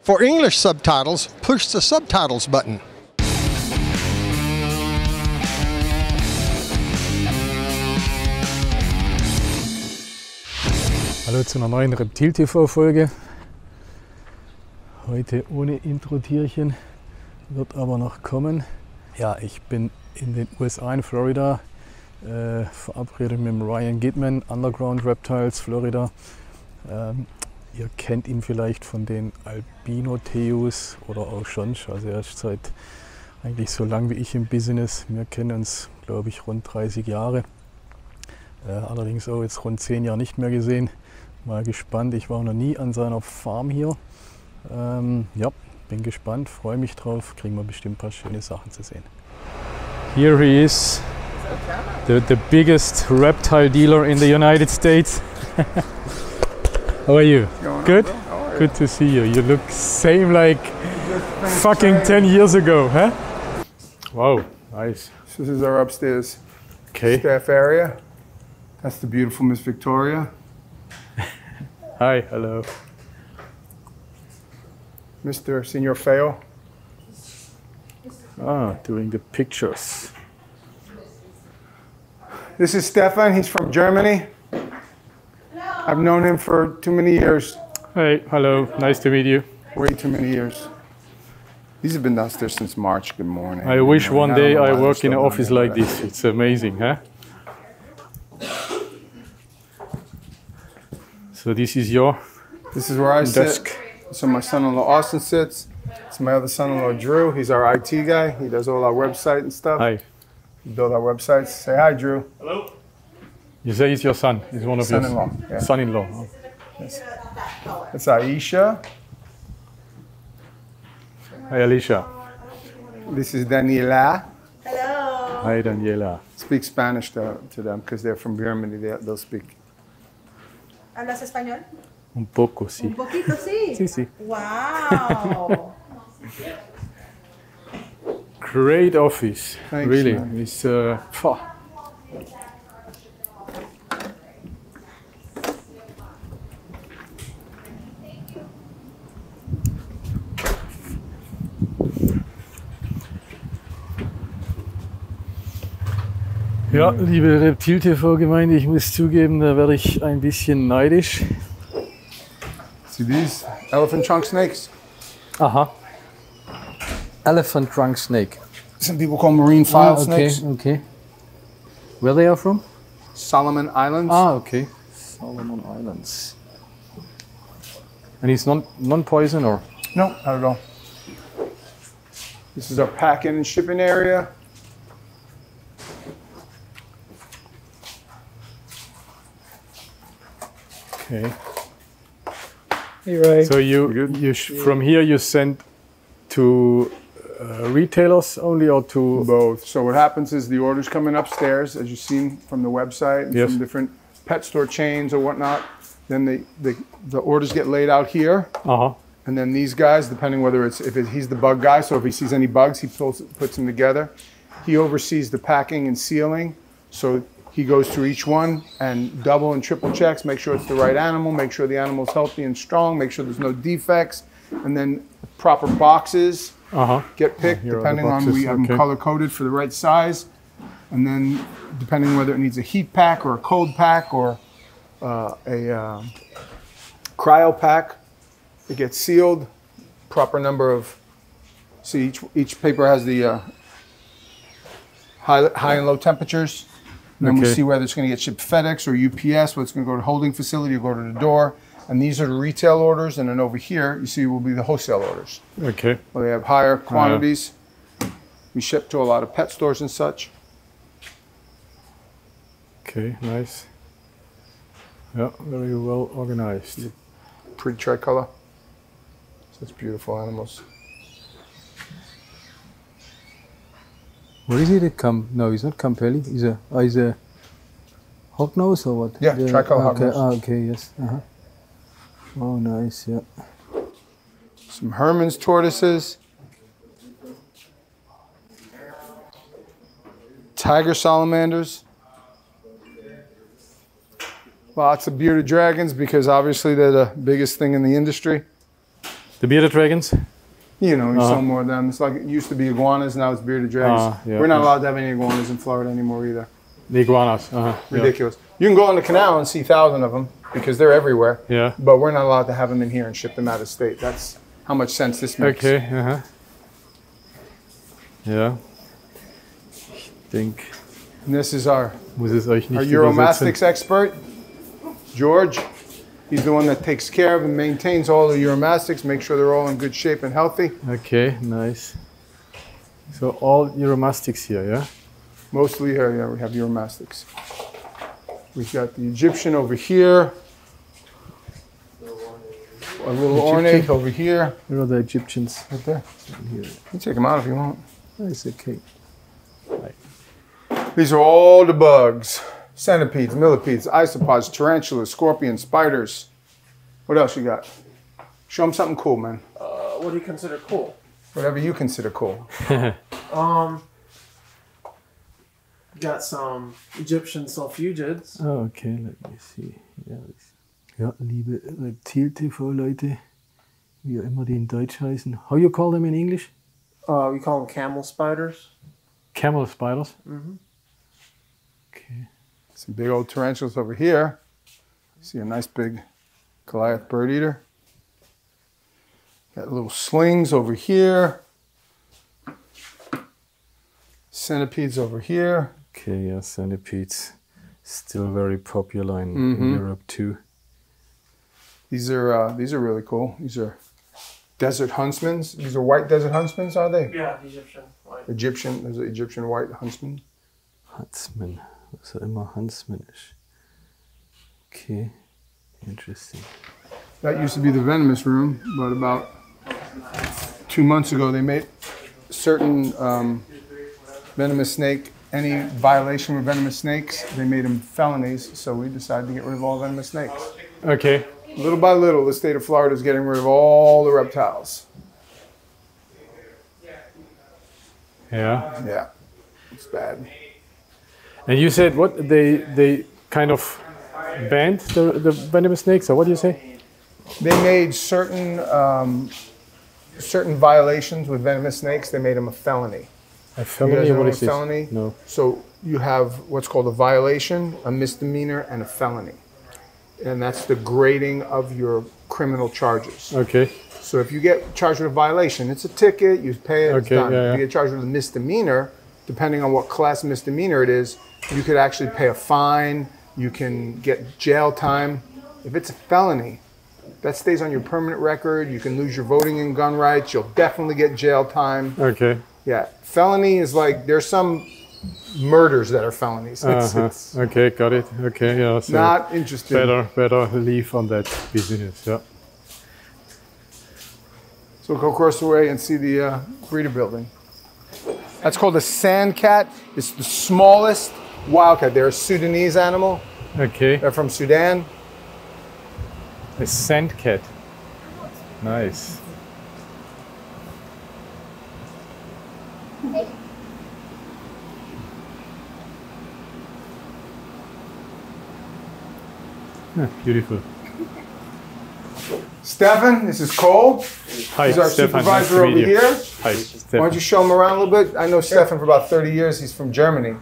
For English subtitles, push the subtitles button. Hallo zu einer neuen Reptil-TV-Folge. Heute ohne Intro-Tierchen, wird aber noch kommen. Ja, ich bin in den USA, in Florida, verabredet mit dem Ryan Gitman, Underground Reptiles, Florida. Ihr kennt ihn vielleicht von den Albino-Theus oder auch schon. Also er ist seit eigentlich so lang wie ich im Business. Wir kennen uns, glaube ich, rund 30 Jahre. Allerdings auch jetzt rund 10 Jahre nicht mehr gesehen. Mal gespannt. Ich war noch nie an seiner Farm hier. Ja, bin gespannt, freue mich drauf. Kriegen wir bestimmt ein paar schöne Sachen zu sehen. Here he is, the biggest reptile dealer in the United States. How are you? Good? Good to see you. You look same like fucking 10 years ago, huh? Wow, nice. This is our upstairs Okay. staff area. That's the beautiful Miss Victoria. Hi, hello. Mr. Senor Feo. Ah, doing the pictures. This is Stefan. He's from Germany. I've known him for too many years. Hey, hello, nice to meet you. Way too many years. These have been downstairs since March. Good morning. I wish Good morning. one day don't know I why they're work in an still office down like there. this. It's amazing, huh? So this is your This is where I desk. sit. So my son-in-law Austin sits. It's my other son-in-law Drew. He's our IT guy. He does all our website and stuff. Hi. We build our websites. Say hi, Drew. You say it's your son. He's one of your Son-in-law. Yeah. son-in-law. Oh. That's Aisha. Hi, Alicia. This is Daniela. Hi, Daniela. Speak Spanish to them because they're from Germany. They'll speak. ¿Hablas español? Un poco, sí. Un poquito, sí. Sí, sí. Wow. Great office. Thanks, really. man. It's Ja, liebe Reptil-TV-Gemeinde, ich muss zugeben, da werde ich ein bisschen neidisch. See these elephant trunk snakes? Aha. Elephant trunk snake. Some people call marine file okay, snakes. okay. Where they are from? Solomon Islands. Ah, okay. Solomon Islands. And it's non-poison or? No, not at all. This is our packing and shipping area. Okay. Hey, Ray. So from here you send to retailers only or to? Both. So what happens is the orders come in upstairs, as you've seen from the website and Yes. from different pet store chains or whatnot. Then the orders get laid out here. Uh-huh. And then these guys, depending whether he's the bug guy, so if he sees any bugs, he puts them together. He oversees the packing and sealing. So he goes through each one and double and triple checks, make sure it's the right animal, make sure the animal's healthy and strong, make sure there's no defects. And then proper boxes Uh-huh. get picked, Here are the depending on, boxes, we have okay. them color coded for the right size. And then depending whether it needs a heat pack or a cold pack or a cryo pack, it gets sealed. Proper number of, see each paper has the high and low temperatures. And then we Okay. see whether it's going to get shipped FedEx or UPS, whether it's going to go to holding facility or go to the door. And these are the retail orders. And then over here, you see will be the wholesale orders. Okay. Where they have higher quantities. We ship to a lot of pet stores and such. Okay, nice. Yeah, very well organized. Pretty tricolor. Such beautiful animals. What is it? No, it's not Campelli. It's a hognose or what? Yeah, tricolor okay. hognose. Ah, okay, yes. Uh-huh. Oh, nice, yeah. Some Herman's tortoises. Tiger salamanders. Lots of bearded dragons because obviously they're the biggest thing in the industry. The bearded dragons? You know, you saw more of them. It's like it used to be iguanas, now it's bearded dragons. Yeah. We're not allowed to have any iguanas in Florida anymore either. The iguanas. Ridiculous. You can go on the canal and see 1,000 of them because they're everywhere. Yeah. But we're not allowed to have them in here and ship them out of state. That's how much sense this makes. Okay. Ja. Ich denke, And this is our muss es euch nicht Our übersetzen. Uromastics expert, George. He's the one that takes care of and maintains all the Uromastics, make sure they're all in good shape and healthy. Okay, nice. So all Uromastics here, yeah? Mostly here, yeah, we have Uromastics. We've got the Egyptian over here, a little ornate over here. Here are the Egyptians. Right there. Here. You can take them out if you want. Nice, okay. These are all the bugs. Centipedes, millipedes, isopods, tarantulas, scorpions, spiders. What else you got? Show them something cool, man. What do you consider cool? Whatever you consider cool. Got some Egyptian sulfugids. Oh, okay, let me see. Ja, liebe Reptil-TV-Leute, wie auch immer die in Deutsch heißen. How you call them in English? We call them camel spiders. Camel spiders? Mm-hmm. Okay. Some big old tarantulas over here. See a nice big Goliath bird eater. Got little slings over here. Centipedes over here. Okay, yeah, centipedes. Still very popular in Europe too. These are really cool. These are desert huntsmen. These are white desert huntsmen, are they? Yeah, Egyptian. White. Egyptian. There's an Egyptian white huntsman. Huntsman. Was er immer Huntsman ist. Okay, interesting. That used to be the venomous room, but about 2 months ago they made certain venomous snake, any violation with venomous snakes, they made them felonies, so we decided to get rid of all venomous snakes. Okay. Little by little, the state of Florida is getting rid of all the reptiles. Yeah. Yeah, it's bad. And you said what? They kind of banned the venomous snakes, or what do you say? They made certain certain violations with venomous snakes, they made them a felony. A You felony? guys know What what is a this? felony? No. So you have what's called a violation, a misdemeanor, and a felony. And that's the grading of your criminal charges. Okay. So if you get charged with a violation, it's a ticket, you pay it, it's Okay, done. yeah, yeah. If you get charged with a misdemeanor, depending on what class misdemeanor it is, you could actually pay a fine, you can get jail time. If it's a felony, that stays on your permanent record, you can lose your voting and gun rights, you'll definitely get jail time. Okay. Yeah, felony is like, there's some murders that are felonies. It's Okay, got it. Okay, yeah. So not interesting. better leave on that business. Yeah. So go across the way and see the breeder building. That's called a sand cat. It's the smallest wildcat. They're a Sudanese animal. Okay. They're from Sudan. A sand cat. Nice. Beautiful. Stefan, this is Cole. Hi, He's our Stefan. Nice supervisor to over meet you. here. Hi, Why Stefan. don't you show him around a little bit? I know Stefan for about 30 years. He's from Germany.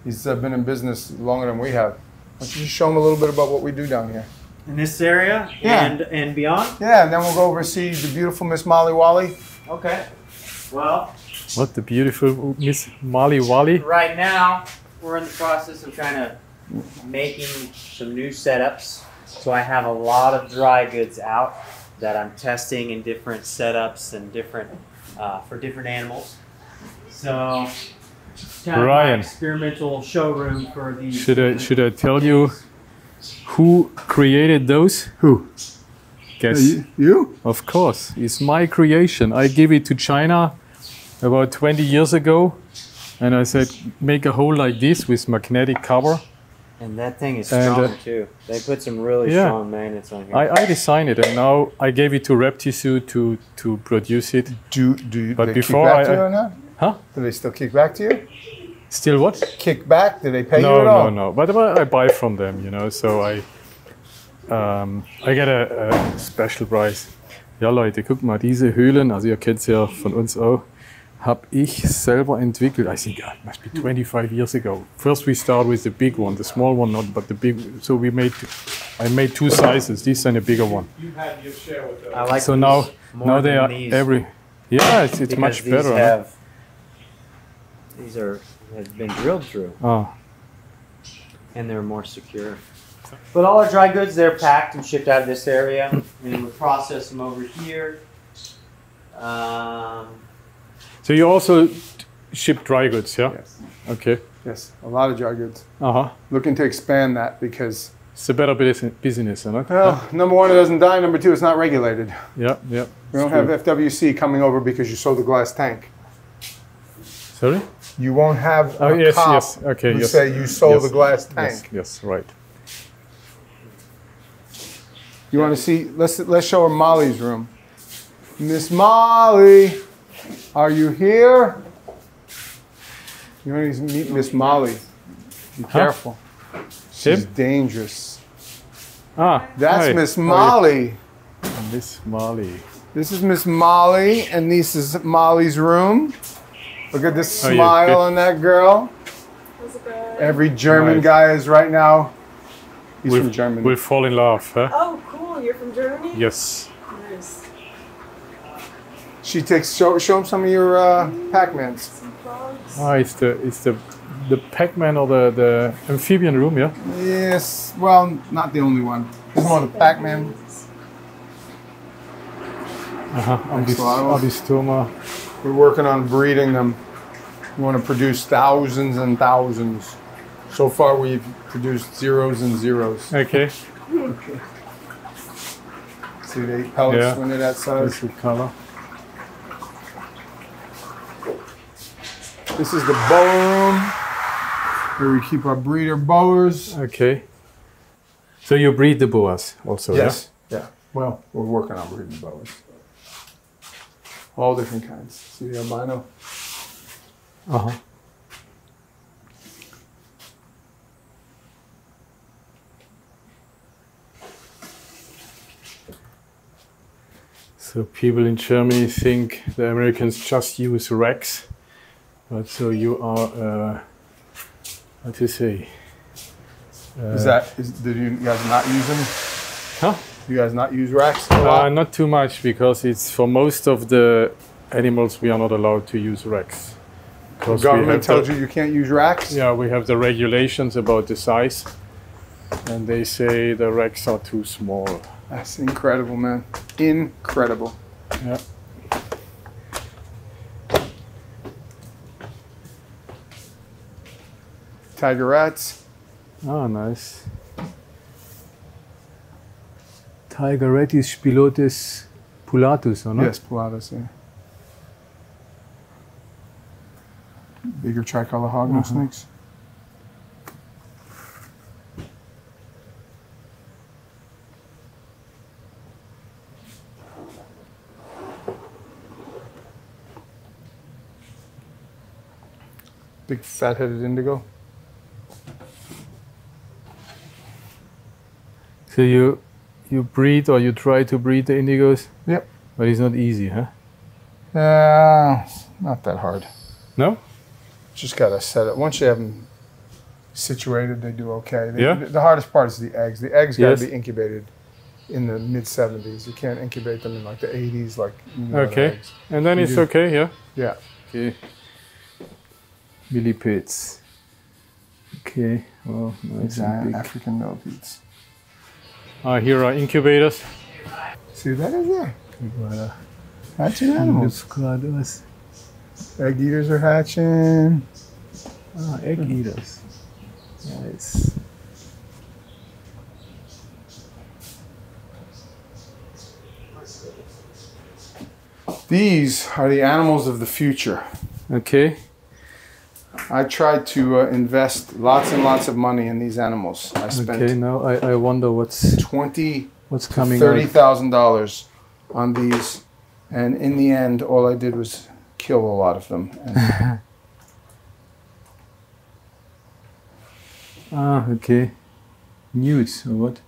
He's been in business longer than we have. Why don't you just show him a little bit about what we do down here? In this area Yeah. and beyond? Yeah, and then we'll go over and see the beautiful Miss Molly Wally. Okay. Well, What the beautiful Miss Mali Wali. right now we're in the process of kind of making some new setups. So I have a lot of dry goods out that I'm testing in different setups and different for different animals. So it's kind of my Ryan. experimental showroom for these. Should I tell you who created those? Who? Guess. You? Of course, it's my creation. I gave it to China about 20 years ago, and I said make a hole like this with magnetic cover. And that thing is And, strong too. They put some really yeah. strong magnets on here. I designed it, and now I gave it to Reptisu to produce it. Do But they before kick back I- to you or not? Huh? Do they still kick back to you? Still what? Kick back? Do they pay you No, at all? no. But I buy from them, you know. So I get a special price. Ja Leute, guck mal, diese Höhlen, also ihr kennt es ja von uns auch, habe ich selber entwickelt. I think it must be 25 years ago. First we start with the big one, the small one not, but the big. So I made two sizes, this and a bigger one. You had your share with I like So these now more they than are these every. Yeah, it's because much these better. Huh? have these are have been drilled through Ah, and they're more secure. But all our dry goods, they're packed and shipped out of this area, and we process them over here. so you also ship dry goods, yeah? Yes. Okay. Yes, a lot of dry goods. Uh-huh. Looking to expand that because, It's a better business, huh? well, number one, it doesn't die. Number two, it's not regulated. Yeah, yeah. We don't have FWC coming over because you sold the glass tank. Sorry? You won't have Oh, a yes, cop yes. Okay, who yes. say you sold Yes, the glass tank. Yes, yes, right. You want to see? Let's show her Molly's room. Miss Molly, are you here? You want to meet Miss Molly? Be careful. She's Him? dangerous. Ah, That's hi. Miss How are you? Molly. Miss Molly. This is Miss Molly, and this is Molly's room. Look at this Oh, yeah, smile good. on that girl. Every German Nice. guy is right now. He's We'll- from Germany. We'll fall in love, huh? Oh, cool. You're from Germany? Yes. Nice. She takes show him some of your Pac-Mans. Some bugs. Ah, it's the Pac-Man or the amphibian room, yeah? Yes, well, not the only one. This is more the Pac-Man. Uh-huh. Axolotl. Abistoma. We're working on breeding them. We want to produce thousands and thousands. So far, we've produced zeros and zeros. Okay. See the 8 pellets Yeah. when they're that size. That's the color. This is the bower room where we keep our breeder boas. Okay. So you breed the boas also, Yes. Yeah. Well, we're working on breeding boas. All different kinds. See the albino? yeah? Uh-huh. So people in Germany think the Americans just use Rex, but so you are, how to say? Did you guys not use them? Huh? You guys not use racks a lot? Not too much, because it's for most of the animals we are not allowed to use Rex. The government tells you can't use racks? Yeah, we have the regulations about the size, and they say the Rex are too small. That's incredible, man. Incredible. Yeah. Tiger rats. Ah, nice. Tigeratis spilotis pulatus, or not? Yes, pilatus, yeah. Bigger tricolor hognose snakes. Big fat-headed indigo. So you breed, or you try to breed the indigos? Yep. But it's not easy, huh? Not that hard. No? Just gotta set it. Once you have them situated, they do okay. Yeah? The hardest part is the eggs. The eggs gotta Yes. be incubated in the mid-70s. You can't incubate them in like the 80s, like the Okay. eggs. And then You it's do. okay, yeah? Yeah. Okay. Millipedes. Okay. Oh, nice and Giant big. African millipedes. Here are incubators. See what that is there? Voilà. Hatching animals. Looks Egg eaters are hatching. Ah, egg eaters. Nice. These are the animals of the future. Okay. I tried to invest lots and lots of money in these animals. I spent Okay. Now I wonder what's $20,000 coming to out. $30,000 on these, and in the end, all I did was kill a lot of them. And Ah, okay. Newts or what?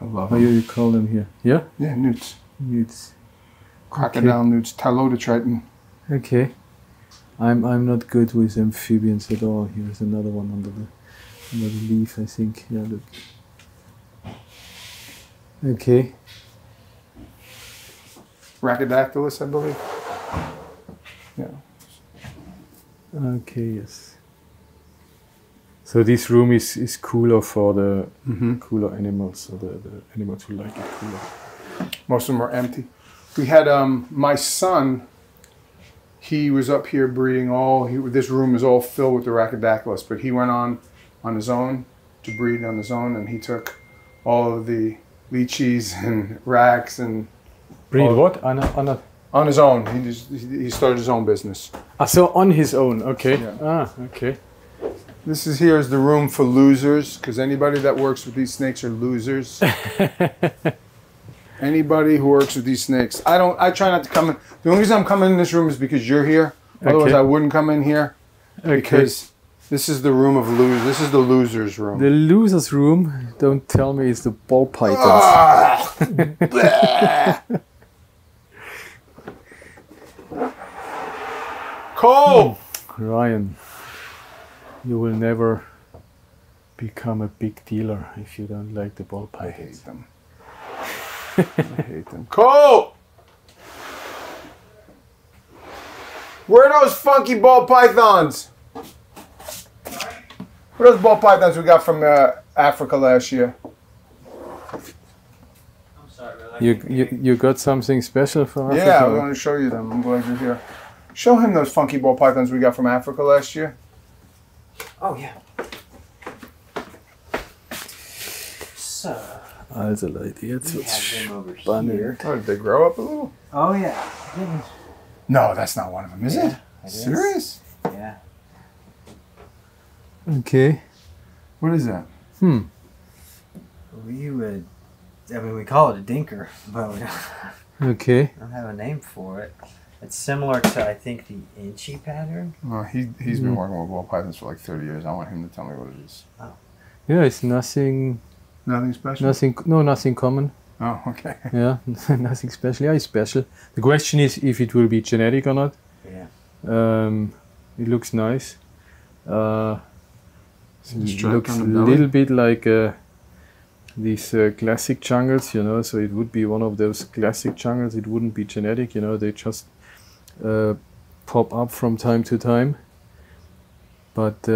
I love How them. you call them here? Yeah. Yeah, newts. Newts. Crocodile newts, Tylodotriton. Okay. I'm not good with amphibians at all. Here's another one under the leaf, I think. Yeah, look. Okay. Rhacodactylus, I believe. Yeah. Okay, yes. So this room is cooler for the cooler animals, or the animals who like it cooler. Most of them are empty. We had my son. He was up here breeding this room is all filled with the Rhacodactylus, but he went on his own to breed on his own, and he took all of the lychees and racks and Breed Oh. what? on his own. He started his own business. So on his own, okay. Yeah. Okay. This is here is the room for losers, because anybody that works with these snakes are losers. Anybody who works with these snakes. I try not to come in. The only reason I'm coming in this room is because you're here. Otherwise Okay. I wouldn't come in here. Because this is the room of losers. This is the losers room. The loser's room, don't tell me it's the ball pythons. Ah! Bleh. Cole! Ryan, you will never become a big dealer if you don't like the ball I pythons. hate them. I hate them. Cole! Where are those funky ball pythons? What are those ball pythons we got from Africa last year? I'm sorry, brother. You got something special for Africa? Yeah, I want to show you them. I'm glad you're here. Show him those funky ball pythons we got from Africa last year. Oh yeah. So Also Leute, jetzt we wird's have them over spannend. here. Oh, did they grow up a little? Oh yeah. No, that's not one of them, is it? It is. Serious? Yeah. Okay. What is that? We would. I mean, we call it a dinker, but we Okay. don't have a name for it. It's similar to, I think, the Inchy pattern. Well, he's been working with ball pythons for like 30 years. I want him to tell me what it is. Yeah, it's nothing Nothing special? nothing common. Oh, okay. Yeah, nothing special. Yeah, it's special. The question is if it will be genetic or not. Yeah. It looks nice. It Stripe looks on a the belly? little bit like these classic jungles, you know, so it would be one of those classic jungles. It wouldn't be genetic, you know, they just pop up from time to time. But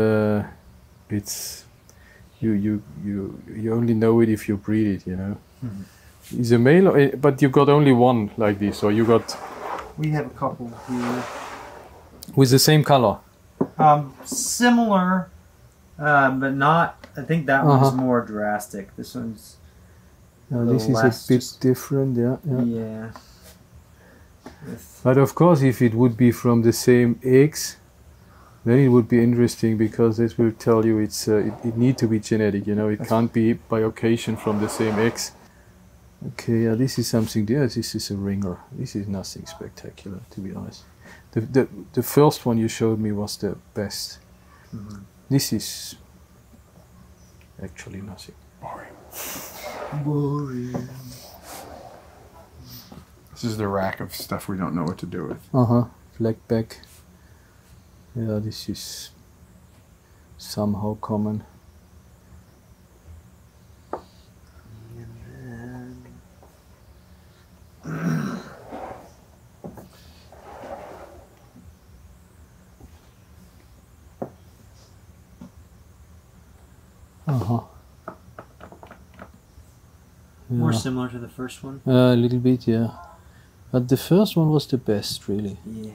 it's you only know it if you breed it, you know. Is a male, but you got only one like this, or you got We have a couple here. with the same color. Similar, but not. I think that one's more drastic. This one's. This is less a bit just- different, yeah. Yeah. But of course, if it would be from the same eggs, then it would be interesting because this will tell you it need to be genetic. You know, it can't be by occasion from the same eggs. Okay, yeah, this is something. Yeah, this is a ringer. This is nothing spectacular, to be honest. The first one you showed me was the best. This is actually nothing. Boring. This is the rack of stuff we don't know what to do with. Blackback. Yeah, this is somehow common. More Yeah. similar to the first one. A little bit, yeah. But the first one was the best, really. Yeah.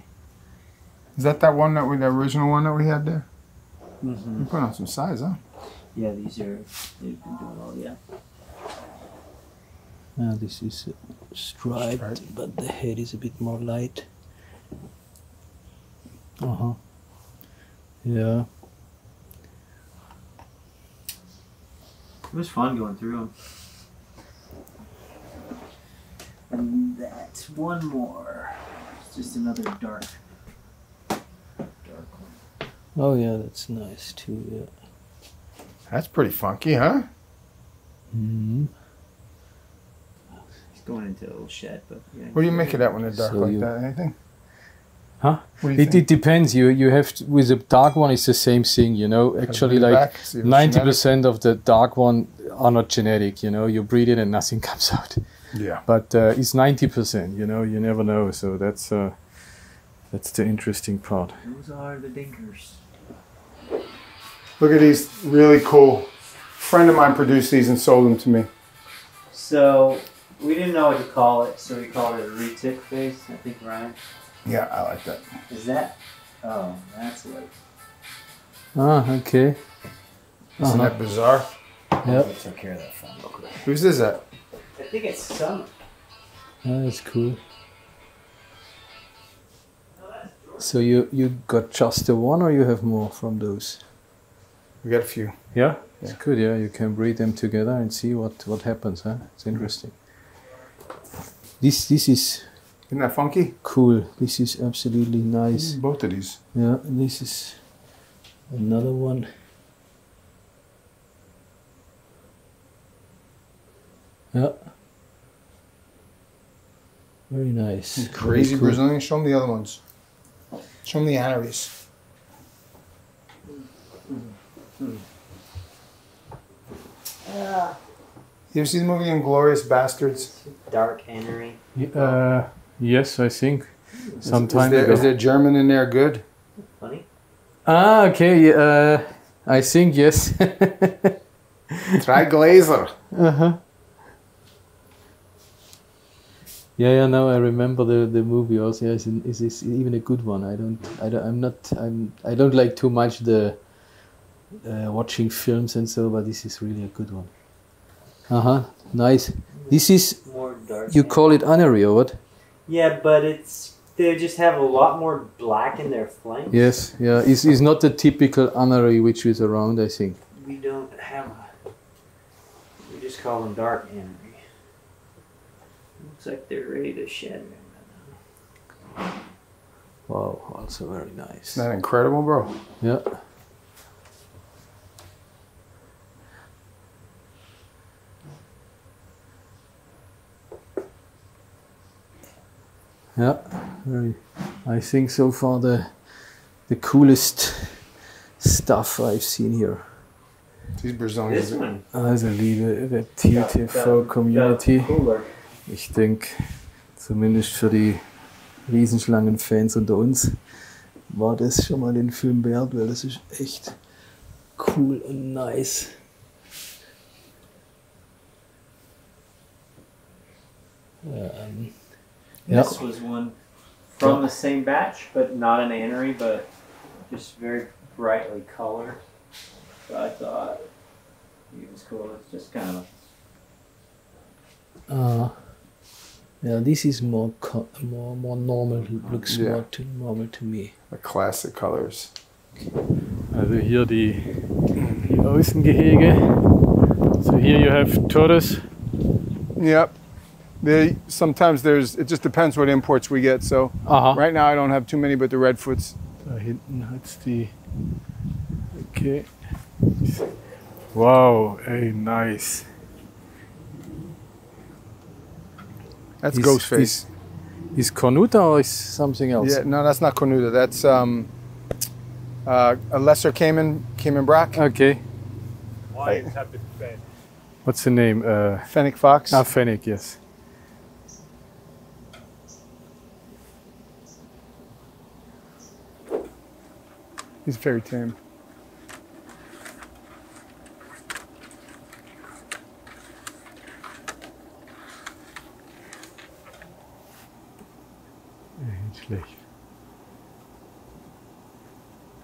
Is that one that the original one that we had there? Mm-hmm. You put on some size, huh? Yeah, these are. They've been doing well. Yeah. This is striped, but the head is a bit more light. Yeah. It was fun going through them. And that's one more. It's just another dark one. Oh yeah, that's nice too. Yeah. That's pretty funky, huh? going into a little shed, but yeah. What do you make it at when they're dark So like you- that? Anything? Huh? What do you It think? depends. You have to, with the dark one, it's the same thing. You know, actually, in the like back, so you have 90% of the dark one are not genetic. You know, you breed it and nothing comes out. Yeah. But it's 90%. You know, you never know. So that's the interesting part. Those are the dinkers. Look at these, really cool. Friend of mine produced these and sold them to me. So we didn't know what to call it, so we called it a retic face. I think, Ryan. Yeah, I like that. Is that? Oh, that's what. Ah, okay. Isn't that bizarre? Yeah, We took care of that fun. Whose is that? I think it's some. that's cool. So you got just the one, or you have more from those? We got a few. Yeah, it's good. Yeah, you can breed them together and see what happens. Huh? It's interesting. This is Isn't that funky? cool. This is absolutely nice. Both of these. Yeah, this is another one. Yeah. Very nice. Crazy Very cool. Brazilian. Show them the other ones. Show them the Annaries. You ever see the movie Inglourious Bastards? Dark Henry. Yes, I think. Some Is time there, ago. is there German in there good? Funny. Ah, okay. I think yes. Try Glazer. Yeah, now I remember the movie also. Yes, is this even a good one? I don't like too much the watching films and so, but this is really a good one. Nice. This is, More dark. you call it Annery or what? Yeah, but they just have a lot more black in their flanks. Yes, yeah. It's not the typical Annery which is around, I think. We don't have we just call them dark Henry. Looks like they're ready to shed. Wow, also very nice. Isn't that incredible, bro? Yeah. Yeah, very. I think so far the coolest stuff I've seen here. These Brazilians. This one. Also liebe Reptil-TV-Community, Cooler. ich denke, zumindest für die Riesenschlangen-Fans unter uns, war das schon mal den Film wert, weil das ist echt cool und nice. Yeah. This was one from the same batch, but not an Annery, but just very brightly colored. So I thought he was cool. It's just kind of Yeah, this is more normal, looks Yeah. more normal to me. The classic colors. Also hier die Außengehege. So here you have tortoise. Yep. Sometimes it just depends what imports we get. So Aha. right now I don't have too many, but the Redfoots. Da hinten hat's die. Okay. Wow, ey, nice. That's Is- Ghostface. Is Cornuta or is something else? Yeah, no, that's not Cornuta. That's a lesser Cayman Brack. Okay. What's the name? Fennec Fox. Fennec, yes. He's very tame. Nicht schlecht.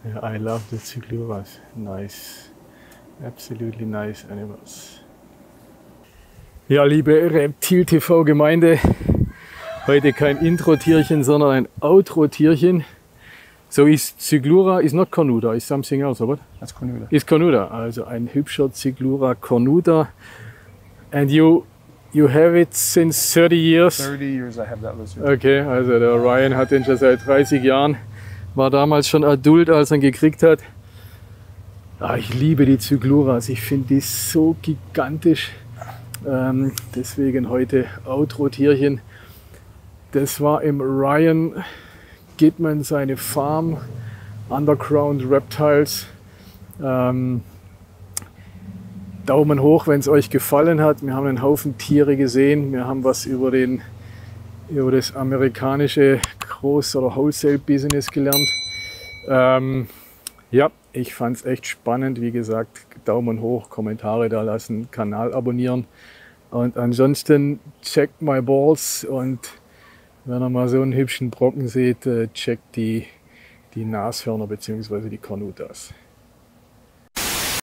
Yeah, I love the Cygluras. Nice. Absolutely nice animals. Ja, liebe Reptil-TV-Gemeinde, heute kein Intro-Tierchen, sondern ein Outro-Tierchen. So is Cyglura is not Cornuta, is something else, or what? That's Cornuta. Is Cornuta, also ein hübscher Cyglura Cornuta. And you have it since 30 years? 30 years I have that lizard. Okay, also der Ryan hat den schon seit 30 Jahren. War damals schon adult, als er ihn gekriegt hat. Ich liebe die Cygluras. Ich finde die so gigantisch. Deswegen heute Outro-Tierchen. Das war im Ryan Gitman seine Farm, Underground Reptiles. Daumen hoch, wenn es euch gefallen hat. Wir haben einen Haufen Tiere gesehen. Wir haben was über das amerikanische Groß- oder Wholesale-Business gelernt. Ja, ich fand es echt spannend. Wie gesagt, Daumen hoch, Kommentare da lassen, Kanal abonnieren. Und ansonsten checkt my balls und wenn ihr mal so einen hübschen Brocken seht, checkt die Nashörner bzw. die Cornutas.